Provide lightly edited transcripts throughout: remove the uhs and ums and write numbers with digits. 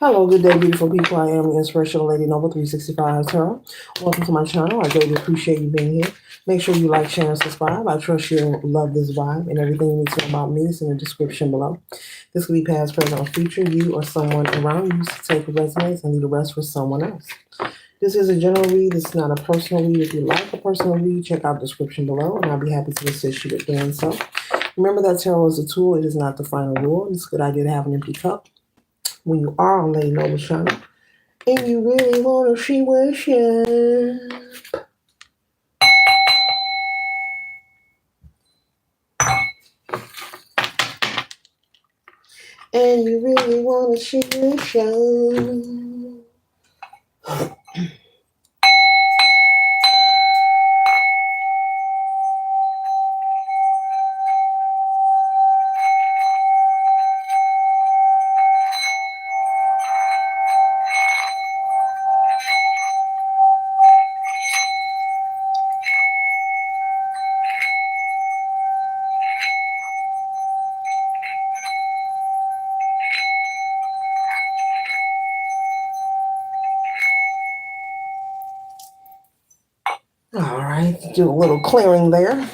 Hello, good day, beautiful people. I am the Inspirational Lady Noble 365 Tarot. Welcome to my channel. I greatly appreciate you being here. Make sure you like, share, and subscribe. I trust you'll love this vibe, and everything you need to know about me is in the description below. This could be past, present, or future, you or someone around you. So take what resonates and leave the rest for someone else. This is a general read. It's not a personal read. If you like a personal read, check out the description below, and I'll be happy to assist you with doing so. Remember that tarot is a tool. It is not the final rule. It's a good idea to have an empty cup when you are on Lady Noble channel and you really want to see worship. And you really want to see worship. All right, do a little clearing there.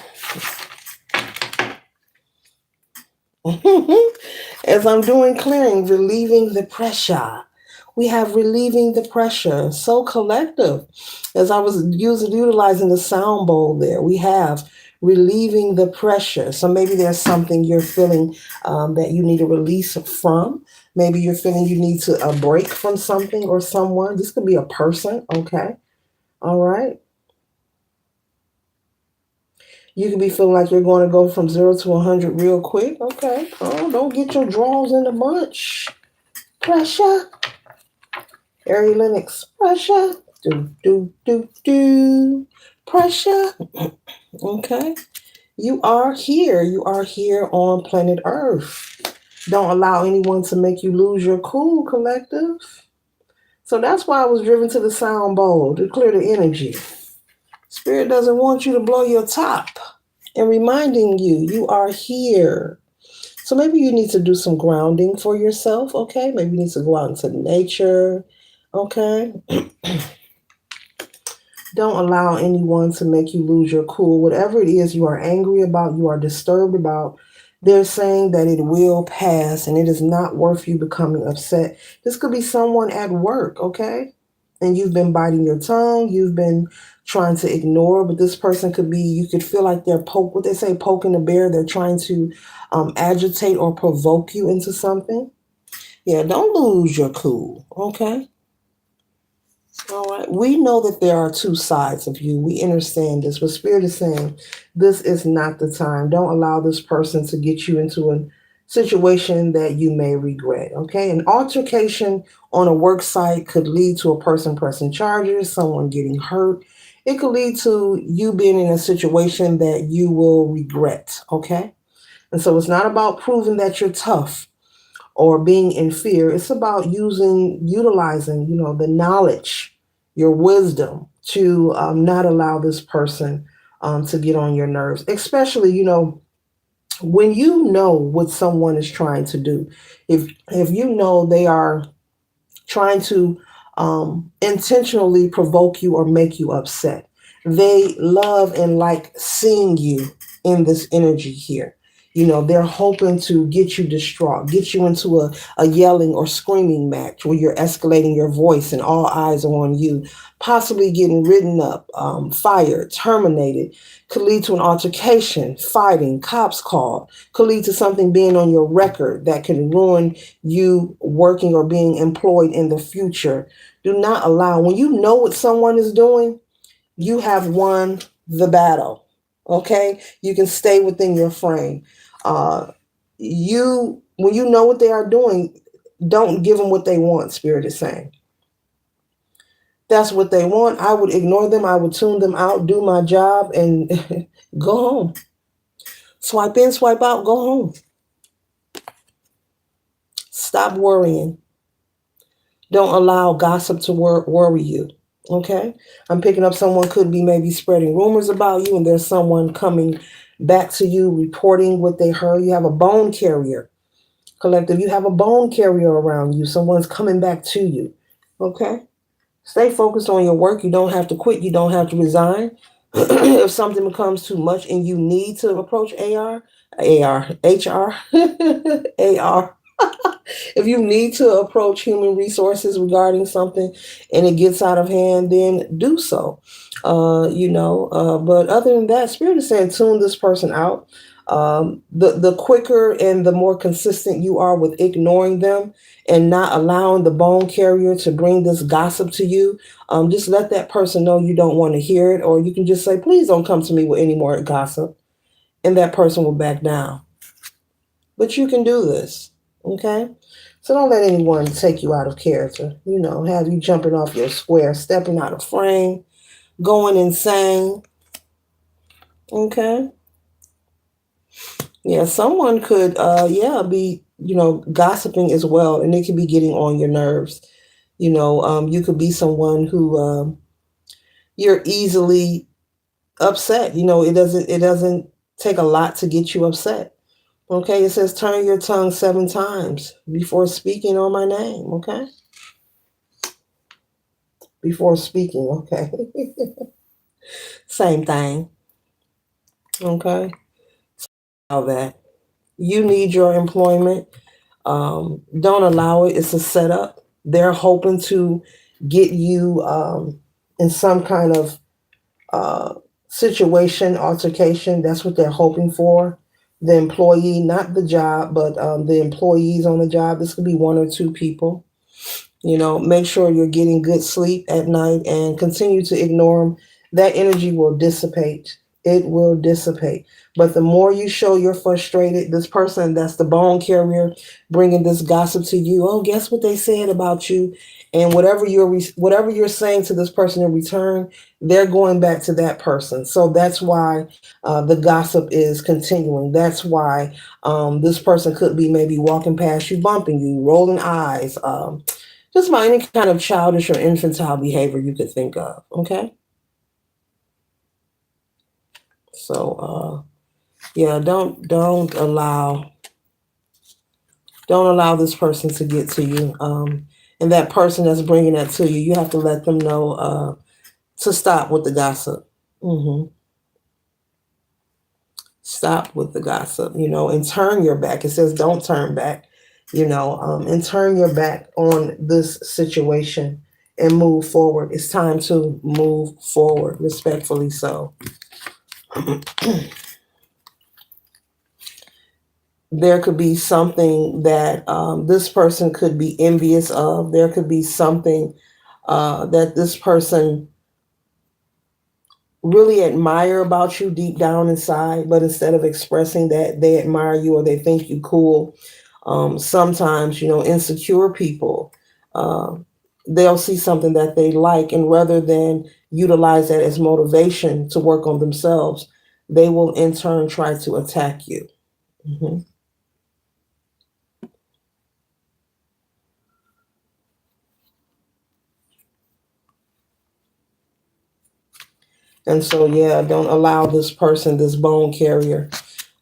As I'm doing clearing, relieving the pressure. We have relieving the pressure. So collective. As I was utilizing the sound bowl there, we have relieving the pressure. So maybe there's something you're feeling that you need a release from. Maybe you're feeling you need to a break from something or someone. This could be a person. Okay. All right. You could be feeling like you're going to go from 0 to 100 real quick. Okay. Oh, don't get your drawers in a bunch. Pressure. Ari Lennox. Pressure. Do. Pressure. Okay. You are here. You are here on planet Earth. Don't allow anyone to make you lose your cool, collective. So that's why I was driven to the sound bowl to clear the energy. Spirit doesn't want you to blow your top. And reminding you, you are here. So maybe you need to do some grounding for yourself, okay? Maybe you need to go out into nature, okay? Don't allow anyone to make you lose your cool. Whatever it is you are angry about, you are disturbed about, they're saying that it will pass and it is not worth you becoming upset. This could be someone at work, okay? And you've been biting your tongue, you've been trying to ignore, but this person could be, you could feel like they're what they say, poking the bear. They're trying to agitate or provoke you into something. Yeah, don't lose your cool, okay? All right. We know that there are two sides of you. We understand this. But Spirit is saying this is not the time. Don't allow this person to get you into a situation that you may regret. Okay. An altercation on a work site could lead to a person pressing charges, someone getting hurt. It could lead to you being in a situation that you will regret. Okay. And so it's not about proving that you're tough or being in fear. It's about utilizing, the knowledge, your wisdom to not allow this person to get on your nerves, especially, when you know what someone is trying to do. If you know they are trying to intentionally provoke you or make you upset, they love and like seeing you in this energy here. They're hoping to get you distraught, get you into a yelling or screaming match where you're escalating your voice and all eyes are on you, possibly getting written up, fired, terminated. Could lead to an altercation, fighting, cops called. Could lead to something being on your record that can ruin you working or being employed in the future. Do not allow, when you know what someone is doing, you have won the battle. Okay? You can stay within your frame. When you know what they are doing, don't give them what they want, Spirit is saying. That's what they want. I would ignore them. I would tune them out, do my job, and go home. Swipe in, swipe out, go home. Stop worrying. Don't allow gossip to worry you. Okay? I'm picking up someone could be maybe spreading rumors about you, and there's someone coming back to you reporting what they heard. You have a bone carrier. Collective, you have a bone carrier around you. Someone's coming back to you. Okay? Stay focused on your work. You don't have to quit. You don't have to resign. If something becomes too much and you need to approach HR, AR, if you need to approach human resources regarding something and it gets out of hand, then do so. But other than that, Spirit is saying tune this person out. The quicker and the more consistent you are with ignoring them and not allowing the bone carrier to bring this gossip to you, just let that person know you don't want to hear it, or you can just say, please don't come to me with any more gossip, and that person will back down. But you can do this, okay? So don't let anyone take you out of character, have you jumping off your square, stepping out of frame, going insane, okay? Yeah, someone could, be, gossiping as well, and it could be getting on your nerves. You could be someone who you're easily upset. It doesn't take a lot to get you upset. Okay, it says turn your tongue 7 times before speaking on my name. Okay, before speaking. Okay, same thing. Okay, all that you need your employment. Don't allow it. It's a setup. They're hoping to get you in some kind of uh, situation, altercation. That's what they're hoping for. The employee, not the job, but the employees on the job. This could be 1 or 2 people. Make sure you're getting good sleep at night and continue to ignore them. That energy will dissipate. It will dissipate. But the more you show you're frustrated, this person that's the bone carrier bringing this gossip to you, oh, guess what they said about you? And whatever you're saying to this person in return, they're going back to that person. So that's why the gossip is continuing. That's why this person could be maybe walking past you, bumping you, rolling eyes, just about any kind of childish or infantile behavior you could think of. Okay, so yeah, don't allow this person to get to you. And that person that's bringing that to you, you have to let them know to stop with the gossip. hmm Stop with the gossip, and turn your back. It says don't turn back, and turn your back on this situation and move forward. It's time to move forward, respectfully so. There could be something that this person could be envious of. There could be something that this person really admire about you deep down inside, but instead of expressing that they admire you or they think you cool, sometimes insecure people, uh, they'll see something that they like, and rather than utilize that as motivation to work on themselves, they will in turn try to attack you. hmm And so, yeah, don't allow this person, this bone carrier.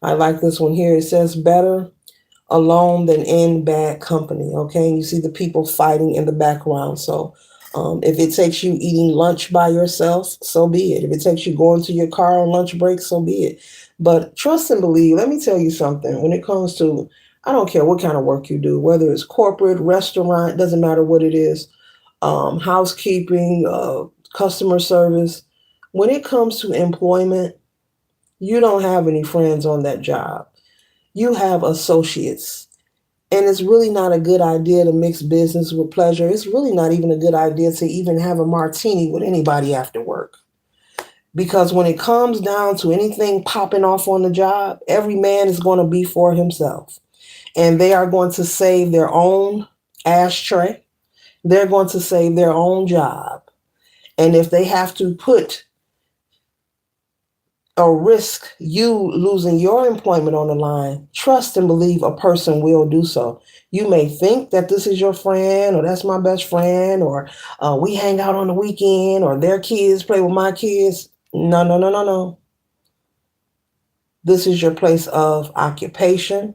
I like this one here. It says better alone than in bad company. Okay. And you see the people fighting in the background. So if it takes you eating lunch by yourself, so be it. If it takes you going to your car on lunch break, so be it. But trust and believe, let me tell you something. When it comes to, I don't care what kind of work you do, whether it's corporate, restaurant, doesn't matter what it is, housekeeping, customer service. When it comes to employment, you don't have any friends on that job. You have associates. And it's really not a good idea to mix business with pleasure. It's really not even a good idea to even have a martini with anybody after work. Because when it comes down to anything popping off on the job, every man is going to be for himself. And they are going to save their own ashtray. They're going to save their own job. And if they have to put or risk you losing your employment on the line, trust and believe a person will do so. You may think that this is your friend, or that's my best friend, or we hang out on the weekend, or their kids play with my kids. No, no, no, no, no. This is your place of occupation.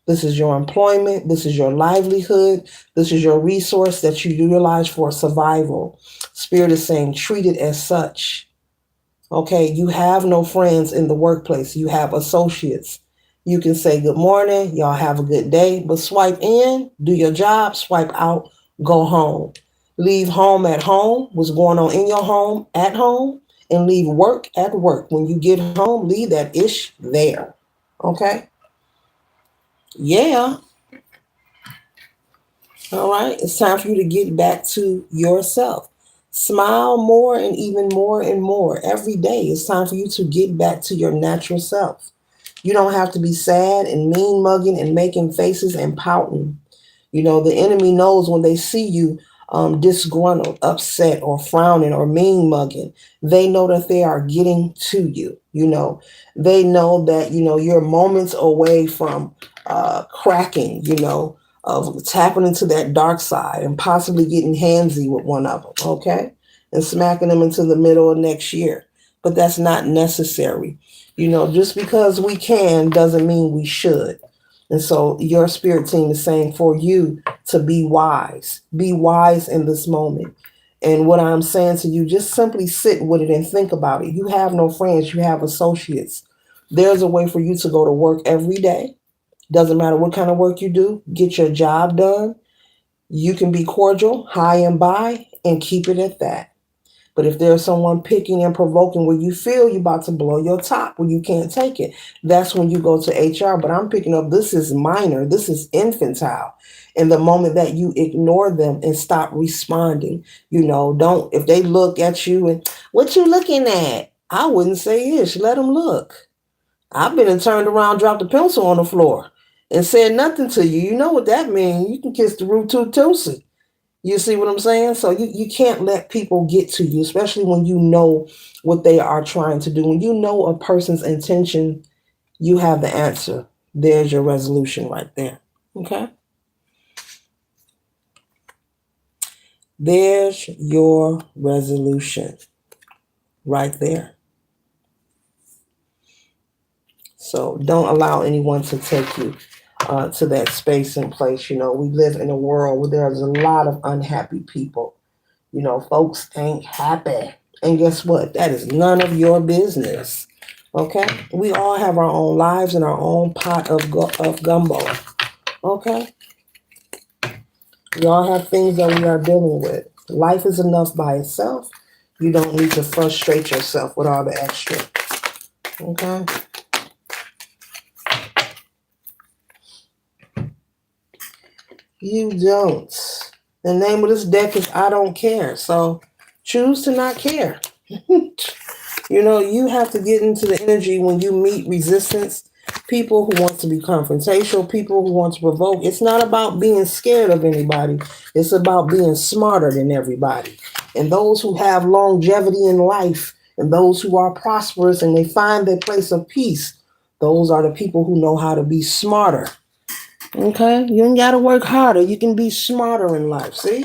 This is your employment. This is your livelihood. This is your resource that you utilize for survival. Spirit is saying treat it as such. Okay, you have no friends in the workplace. You have associates. You can say good morning, y'all have a good day, but swipe in, do your job, swipe out, go home. Leave home at home, what's going on in your home at home, and leave work at work. When you get home, leave that ish there. Okay? Yeah. All right, it's time for you to get back to yourself. Smile more and even more and more every day. It's time for you to get back to your natural self. You don't have to be sad and mean mugging and making faces and pouting. You know, the enemy knows when they see you disgruntled, upset, or frowning or mean mugging, they know that they are getting to you. You know, they know that, you know, you're moments away from cracking, you know, of tapping into that dark side and possibly getting handsy with one of them, okay? And smacking them into the middle of next year. But that's not necessary. You know, just because we can doesn't mean we should. And so your spirit team is saying for you to be wise. Be wise in this moment. And what I'm saying to you, just simply sit with it and think about it. You have no friends, you have associates. There's a way for you to go to work every day. Doesn't matter what kind of work you do, get your job done. You can be cordial, high and by, and keep it at that. But if there's someone picking and provoking where you feel you're about to blow your top, where you can't take it, that's when you go to HR. But I'm picking up this is minor, this is infantile. And the moment that you ignore them and stop responding, you know, don't, if they look at you and what you looking at, I wouldn't say ish, let them look. I've been and turned around, dropped a pencil on the floor and said nothing to you. You know what that means. You can kiss the root tooth tootsie. You see what I'm saying? So you can't let people get to you, especially when you know what they are trying to do. When you know a person's intention, you have the answer. There's your resolution right there. Okay? There's your resolution right there. So don't allow anyone to take you to that space and place. You know, we live in a world where there's a lot of unhappy people. You know, folks ain't happy. And guess what? That is none of your business. Okay? We all have our own lives and our own pot of gumbo. Okay? We all have things that we are dealing with. Life is enough by itself. You don't need to frustrate yourself with all the extra. Okay? You don't. The name of this deck is I Don't Care. So choose to not care. You know, you have to get into the energy when you meet resistance, people who want to be confrontational, people who want to provoke. It's not about being scared of anybody. It's about being smarter than everybody. And those who have longevity in life and those who are prosperous and they find their place of peace, those are the people who know how to be smarter. Okay? You ain't got to work harder. You can be smarter in life. See?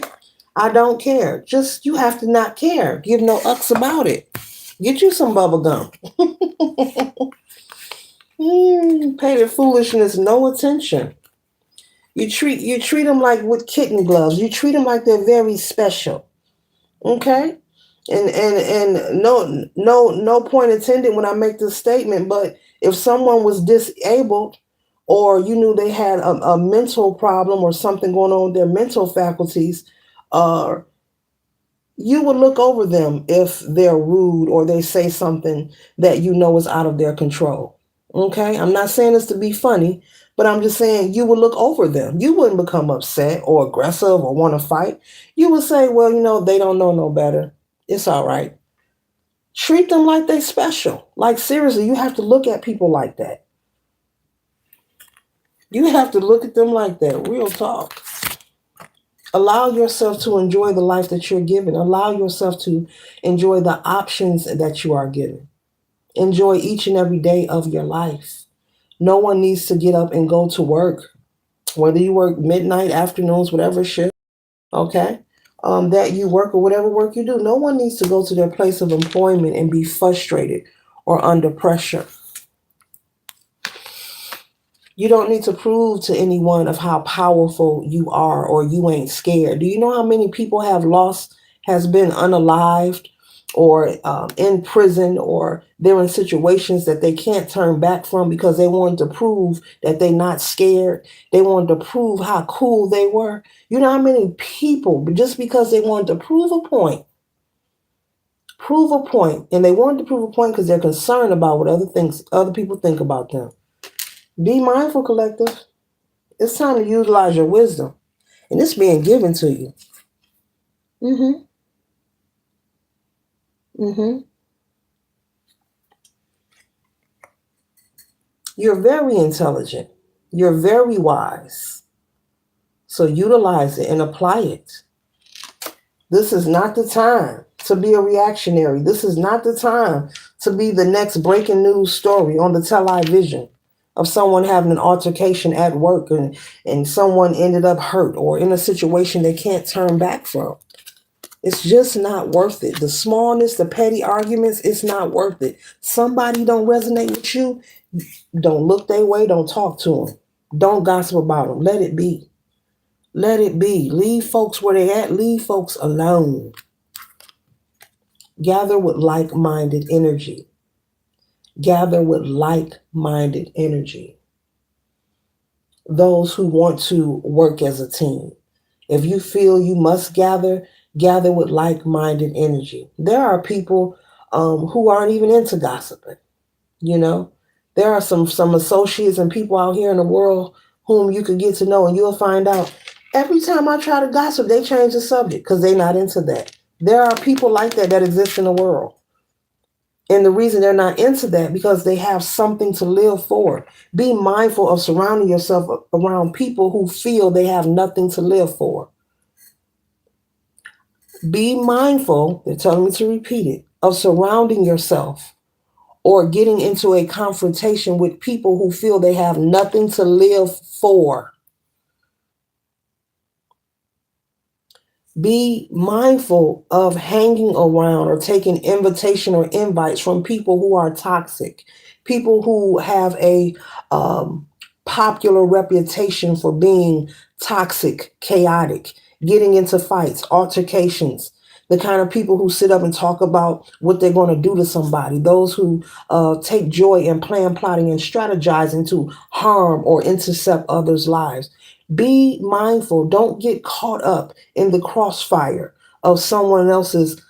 I don't care. Just you have to not care. Give no ucks about it. Get you some bubble gum. Pay the foolishness no attention. You treat them like with kitten gloves. You treat them like they're very special. Okay? And no point intended when I make this statement, but if someone was disabled or you knew they had a mental problem or something going on with their mental faculties, you would look over them if they're rude or they say something that you know is out of their control. Okay? I'm not saying this to be funny, but I'm just saying you would look over them. You wouldn't become upset or aggressive or want to fight. You would say, well, you know, they don't know no better. It's all right. Treat them like they're special. Like, seriously, you have to look at people like that. You have to look at them like that. Real talk. Allow yourself to enjoy the life that you're given. Allow yourself to enjoy the options that you are given. Enjoy each and every day of your life. No one needs to get up and go to work, whether you work midnight, afternoons, whatever shift, okay, that you work or whatever work you do. No one needs to go to their place of employment and be frustrated or under pressure. You don't need to prove to anyone of how powerful you are or you ain't scared. Do you know how many people have lost, has been unalived or in prison, or they're in situations that they can't turn back from because they wanted to prove that they're not scared. They wanted to prove how cool they were. You know how many people, just because they wanted to prove a point, and they wanted to prove a point because they're concerned about what other people think about them. Be mindful, collective. It's time to utilize your wisdom, and it's being given to you. Mm-hmm. Mm-hmm. You're very intelligent. You're very wise. So utilize it and apply it. This is not the time to be a reactionary. This is not the time to be the next breaking news story on the television of someone having an altercation at work, and someone ended up hurt or in a situation they can't turn back from. It's just not worth it. The smallness, the petty arguments, it's not worth it. Somebody don't resonate with you, don't look their way, don't talk to them. Don't gossip about them. Let it be. Let it be. Leave folks where they at. Leave folks alone. Gather with like-minded energy. Gather with like-minded energy. Those who want to work as a team. If you feel you must gather, gather with like-minded energy. There are people who aren't even into gossiping. You know, there are some associates and people out here in the world whom you could get to know, and you'll find out every time I try to gossip, they change the subject because they're not into that. There are people like that exist in the world. And the reason they're not into that because they have something to live for. Be mindful of surrounding yourself around people who feel they have nothing to live for. Be mindful, they're telling me to repeat it, of surrounding yourself or getting into a confrontation with people who feel they have nothing to live for. Be mindful of hanging around or taking invitation or invites from people who are toxic, people who have a popular reputation for being toxic, chaotic, getting into fights, altercations, the kind of people who sit up and talk about what they're going to do to somebody, those who take joy in plan, plotting, and strategizing to harm or intercept others' lives. Be mindful. Don't get caught up in the crossfire of someone else's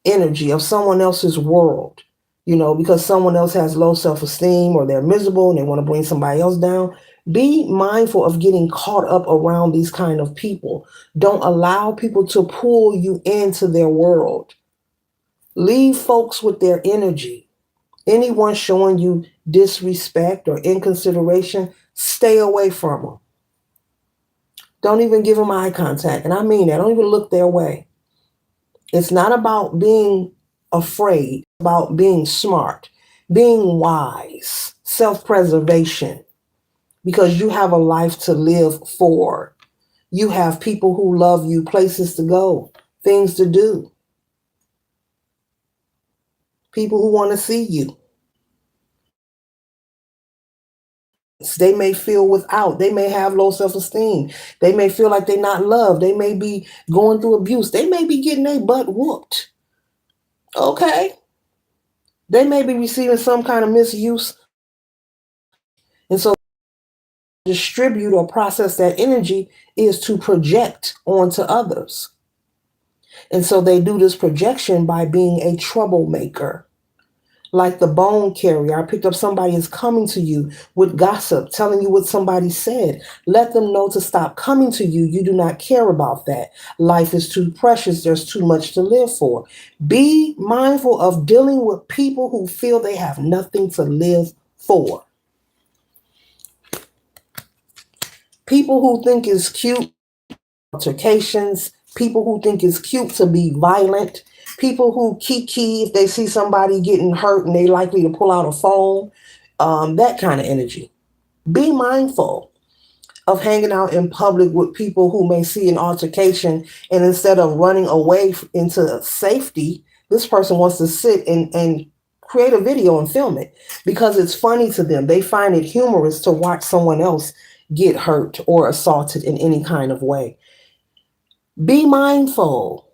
energy, of someone else's world, because someone else has low self-esteem or they're miserable and they want to bring somebody else down. Be mindful of getting caught up around these kind of people. Don't allow people to pull you into their world. Leave folks with their energy. Anyone showing you disrespect or inconsideration, stay away from them. Don't even give them eye contact. And I mean that. Don't even look their way. It's not about being afraid, it's about being smart, being wise, self-preservation, because you have a life to live for. You have people who love you, places to go, things to do, people who want to see you. They may feel without, they may have low self-esteem, they may feel like they're not loved, they may be going through abuse, they may be getting their butt whooped. Okay. They may be receiving some kind of misuse. And so distribute or process that energy is to project onto others. And so they do this projection by being a troublemaker. Like the bone carrier, I picked up somebody is coming to you with gossip, telling you what somebody said. Let them know to stop coming to you. You do not care about that. Life is too precious. There's too much to live for. Be mindful of dealing with people who feel they have nothing to live for. People who think it's cute, altercations, people who think it's cute to be violent, people who kiki if they see somebody getting hurt and they likely to pull out a phone, that kind of energy. Be mindful of hanging out in public with people who may see an altercation, and instead of running away into safety, this person wants to sit and Create a video and film it because it's funny to them. They find it humorous to watch someone else get hurt or assaulted in any kind of way. Be mindful.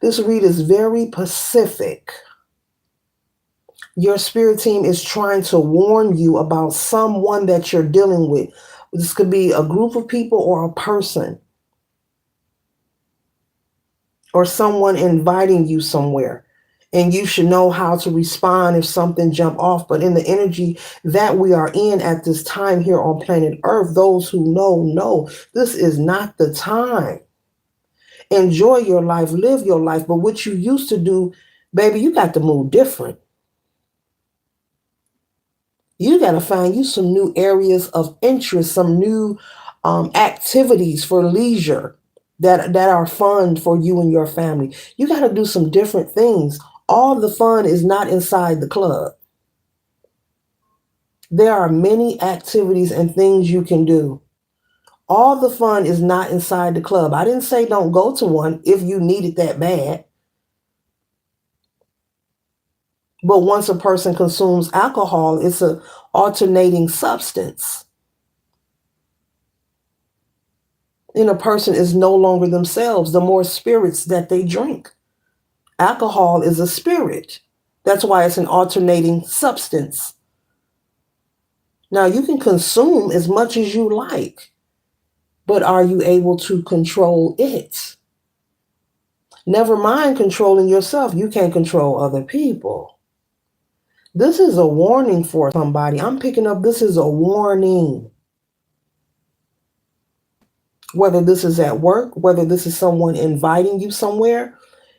This read is very pacific. Your spirit team is trying to warn you about someone that you're dealing with. This could be a group of people or a person or someone inviting you somewhere. And you should know how to respond if something jump off. But in the energy that we are in at this time here on planet Earth, those who know this is not the time. Enjoy your life, live your life. But what you used to do, baby, you got to move different. You got to find you some new areas of interest, some new activities for leisure that are fun for you and your family. You got to do some different things. All the fun is not inside the club. There are many activities and things you can do. All the fun is not inside the club. I didn't say don't go to one if you need it that bad. But once a person consumes alcohol, it's an alternating substance. And a person is no longer themselves the more spirits that they drink. Alcohol is a spirit. That's why it's an alternating substance. Now, you can consume as much as you like, but are you able to control it? Never mind controlling yourself. You can't control other people. This is a warning for somebody. I'm picking up this is a warning. Whether this is at work, whether this is someone inviting you somewhere,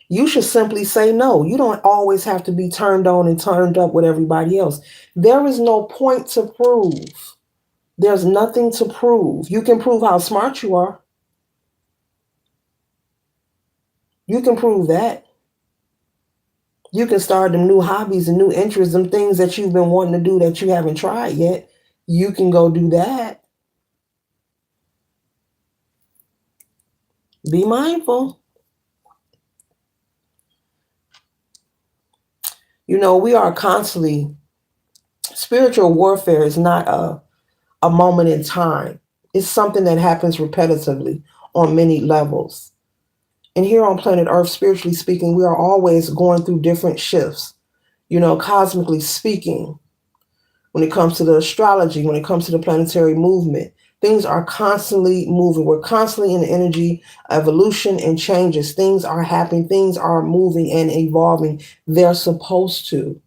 you should simply say no. You don't always have to be turned on and turned up with everybody else. There is no point to prove. There's nothing to prove. You can prove how smart you are. You can prove that. You can start them new hobbies and new interests, them things that you've been wanting to do that you haven't tried yet. You can go do that. Be mindful. You know, we are constantly, spiritual warfare is not a moment in time. It's something that happens repetitively on many levels. And here on planet Earth, spiritually speaking, we are always going through different shifts. You know, cosmically speaking, when it comes to the astrology, when it comes to the planetary movement, things are constantly moving. We're constantly in the energy, evolution, and changes. Things are happening. Things are moving and evolving. They're supposed to.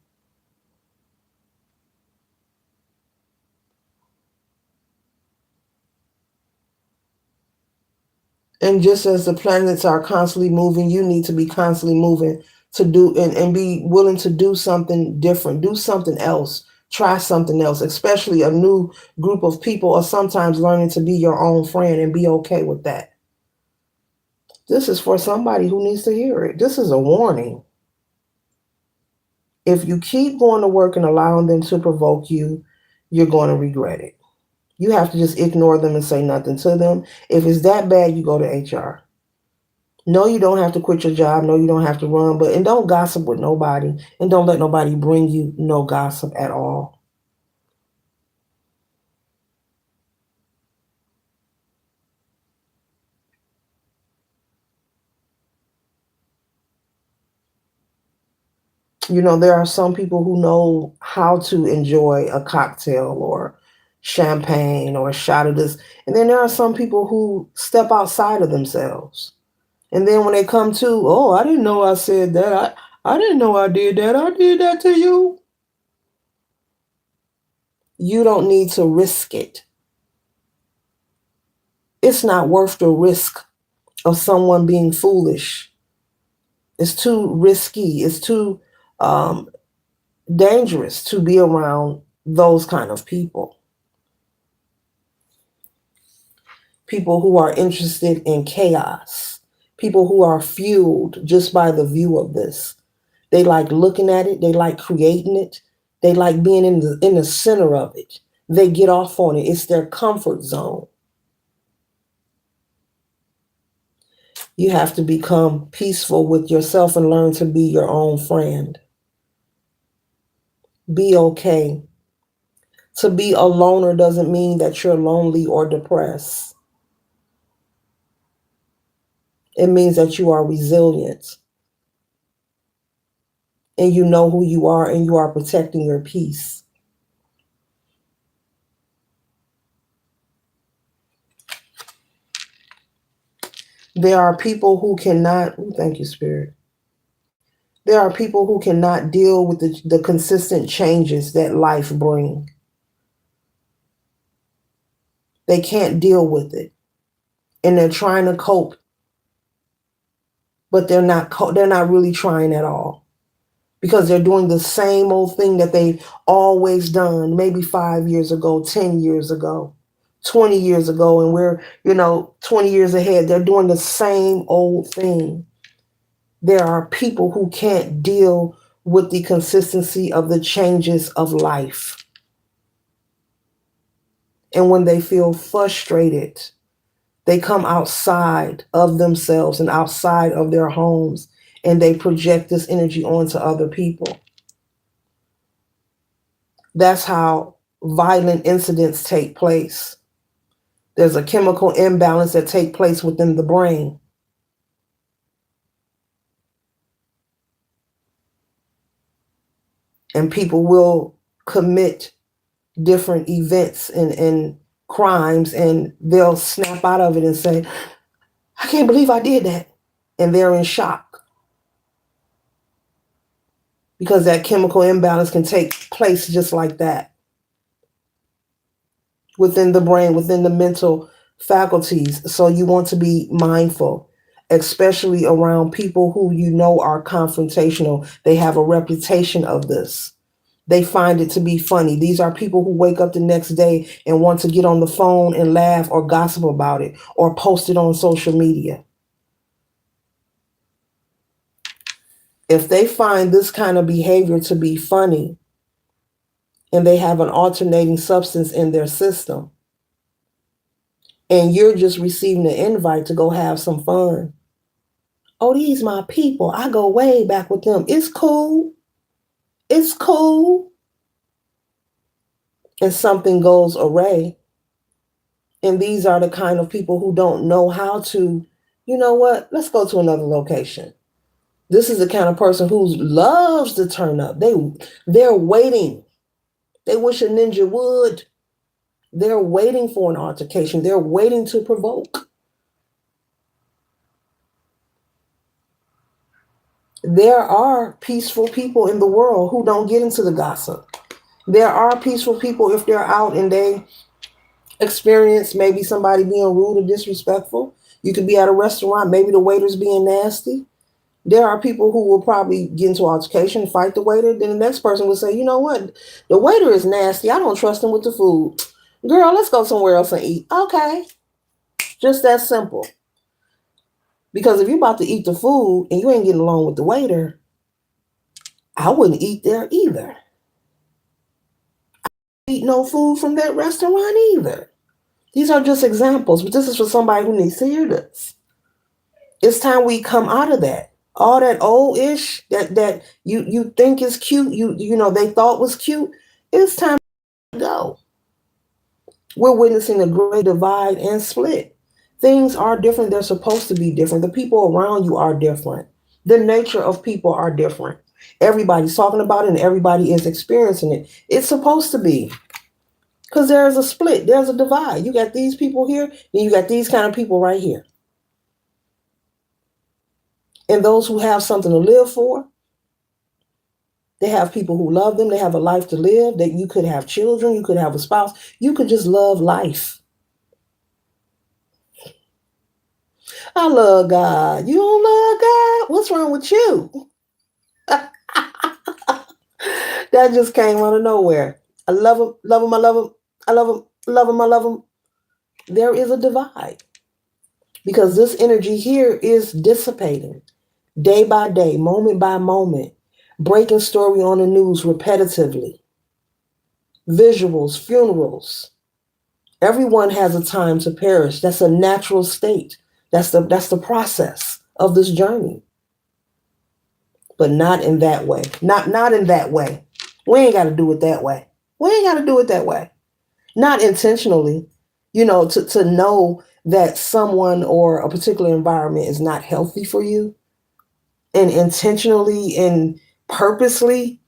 And just as the planets are constantly moving, you need to be constantly moving to do and be willing to do something different, do something else, try something else, especially a new group of people, or sometimes learning to be your own friend and be okay with that. This is for somebody who needs to hear it. This is a warning. If you keep going to work and allowing them to provoke you, you're going to regret it. You have to just ignore them and say nothing to them. If it's that bad, you go to HR. No, you don't have to quit your job. No, you don't have to run, and don't gossip with nobody, and don't let nobody bring you no gossip at all. You know, there are some people who know how to enjoy a cocktail or champagne or a shot of this. And then there are some people who step outside of themselves. And then when they come to, oh, I didn't know I said that. I didn't know I did that. I did that to you. You don't need to risk it. It's not worth the risk of someone being foolish. It's too risky. It's too dangerous to be around those kind of people. People who are interested in chaos. People who are fueled just by the view of this. They like looking at it. They like creating it. They like being in the center of it. They get off on it. It's their comfort zone. You have to become peaceful with yourself and learn to be your own friend. Be okay. To be a loner doesn't mean that you're lonely or depressed. It means that you are resilient and you know who you are and you are protecting your peace. There are people who cannot, thank you, Spirit. There are people who cannot deal with the consistent changes that life brings. They can't deal with it. And they're trying to cope, but they're not really trying at all. Because they're doing the same old thing that they always done, maybe 5 years ago, 10 years ago, 20 years ago, and we're, 20 years ahead. They're doing the same old thing. There are people who can't deal with the consistency of the changes of life. And when they feel frustrated, they come outside of themselves and outside of their homes, and they project this energy onto other people. That's how violent incidents take place. There's a chemical imbalance that takes place within the brain. And people will commit different events and crimes, and they'll snap out of it and say, I can't believe I did that. And they're in shock because that chemical imbalance can take place just like that within the brain, within the mental faculties. So you want to be mindful, especially around people who you know are confrontational. They have a reputation of this. They find it to be funny. These are people who wake up the next day and want to get on the phone and laugh or gossip about it or post it on social media. If they find this kind of behavior to be funny and they have an alternating substance in their system, and you're just receiving an invite to go have some fun. Oh, these my people. I go way back with them. It's cool. It's cool. And something goes awry. And these are the kind of people who don't know how to, you know what? Let's go to another location. This is the kind of person who loves to turn up. They're waiting. They wish a ninja would. They're waiting for an altercation. They're waiting to provoke. There are peaceful people in the world who don't get into the gossip. There are peaceful people if they're out and they experience maybe somebody being rude or disrespectful. You could be at a restaurant, maybe the waiter's being nasty. There are people who will probably get into altercation, fight the waiter. Then the next person will say, you know what? The waiter is nasty. I don't trust him with the food. Girl, let's go somewhere else and eat. Okay. Just that simple. Because if you're about to eat the food and you ain't getting along with the waiter, I wouldn't eat there either. Eat no food from that restaurant either. These are just examples, but this is for somebody who needs to hear this. It's time we come out of that. All that old ish that you think is cute, you know they thought was cute. It's time to go. We're witnessing a great divide and split. Things are different. They're supposed to be different. The people around you are different. The nature of people are different. Everybody's talking about it and everybody is experiencing it. It's supposed to be. Because there's a split. There's a divide. You got these people here, and you got these kind of people right here. And those who have something to live for, they have people who love them. They have a life to live. That you could have children. You could have a spouse. You could just love life. I love God. You don't love God? What's wrong with you? That just came out of nowhere. I love him, love him, I love him, I love him, love him, I love him. There is a divide because this energy here is dissipating day by day, moment by moment, breaking story on the news repetitively, visuals, funerals. Everyone has a time to perish. That's a natural state. That's the process of this journey. But not in that way. Not in that way. We ain't got to do it that way. We ain't got to do it that way. Not intentionally. To know that someone or a particular environment is not healthy for you, and intentionally and purposely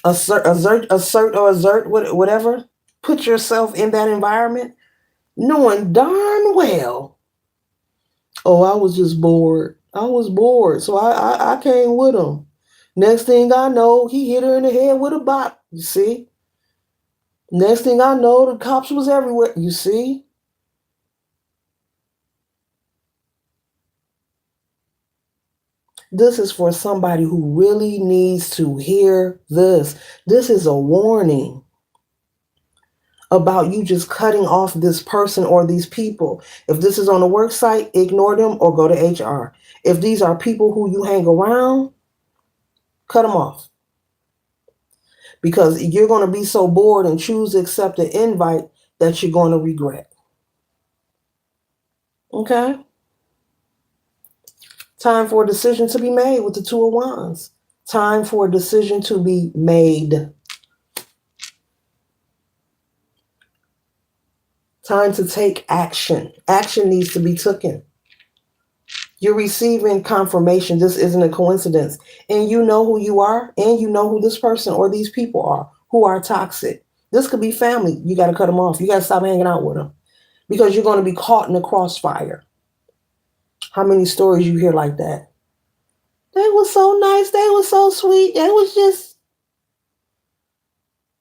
assert whatever, put yourself in that environment, knowing darn well, oh, I was just bored. I was bored, so I came with him. Next thing I know, he hit her in the head with a bot. You see? Next thing I know, the cops was everywhere. You see? This is for somebody who really needs to hear this. This is a warning about you just cutting off this person or these people. If this is on a work site, ignore them or go to HR. If these are people who you hang around, cut them off. Because you're going to be so bored and choose to accept an invite that you're going to regret. Okay? Time for a decision to be made with the Two of Wands. Time for a decision to be made. Time to take action. Action needs to be taken. You're receiving confirmation. This isn't a coincidence. And you know who you are, and you know who this person or these people are who are toxic. This could be family. You got to cut them off. You got to stop hanging out with them because you're going to be caught in the crossfire. How many stories you hear like that? They were so nice. They were so sweet. It was just,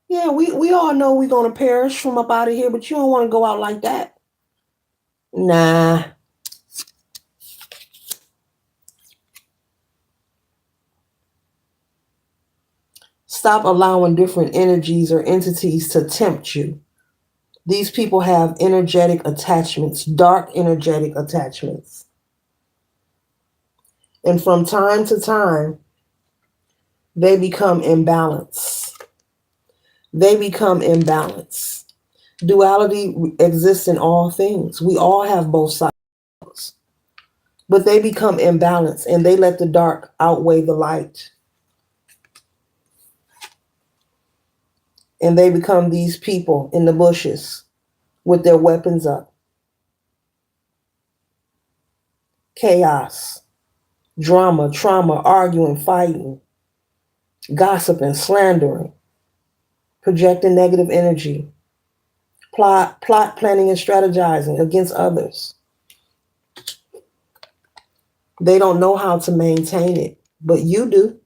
yeah, we all know we're going to perish from up out of here, but you don't want to go out like that. Nah. Stop allowing different energies or entities to tempt you. These people have energetic attachments, dark energetic attachments. And from time to time, they become imbalanced. They become imbalanced. Duality exists in all things. We all have both sides. But they become imbalanced and they let the dark outweigh the light. And they become these people in the bushes with their weapons up. Chaos, drama, trauma, arguing, fighting, gossiping, slandering, projecting negative energy, plot planning and strategizing against others. They don't know how to maintain it, but you do.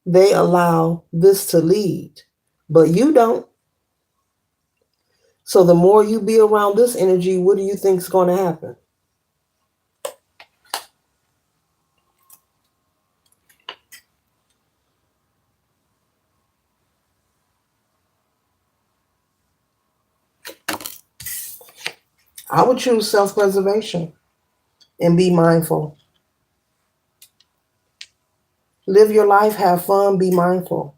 They allow this to lead, but you don't. So the more you be around this energy, what do you think is going to happen? I would choose self-preservation and be mindful. Live your life, have fun, be mindful.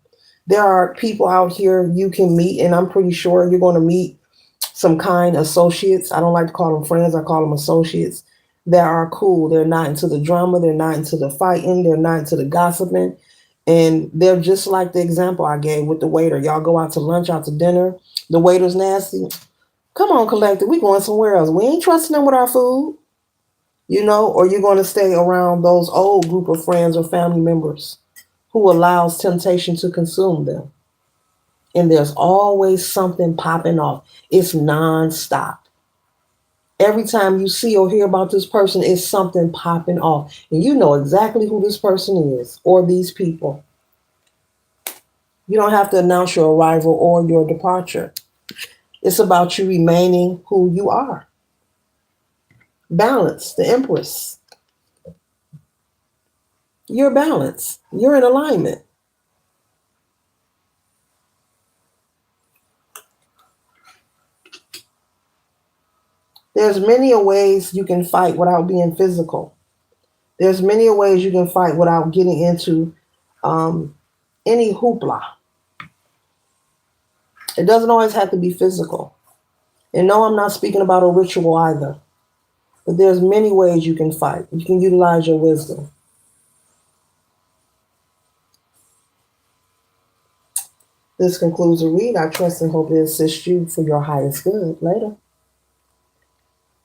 There are people out here you can meet, and I'm pretty sure you're going to meet some kind associates. I don't like to call them friends, I call them associates that are cool. They're not into the drama, they're not into the fighting, they're not into the gossiping. And they're just like the example I gave with the waiter. Y'all go out to lunch, out to dinner, the waiter's nasty. Come on, collective, we going somewhere else. We ain't trusting them with our food, or you're going to stay around those old group of friends or family members who allows temptation to consume them. And there's always something popping off. It's nonstop. Every time you see or hear about this person, it's something popping off. And you know exactly who this person is or these people. You don't have to announce your arrival or your departure. It's about you remaining who you are. Balance, the Empress. You're balanced. You're in alignment. There's many ways you can fight without being physical. There's many ways you can fight without getting into any hoopla. It doesn't always have to be physical. And no, I'm not speaking about a ritual either. But there's many ways you can fight. You can utilize your wisdom. This concludes the read. I trust and hope it assists you for your highest good. Later.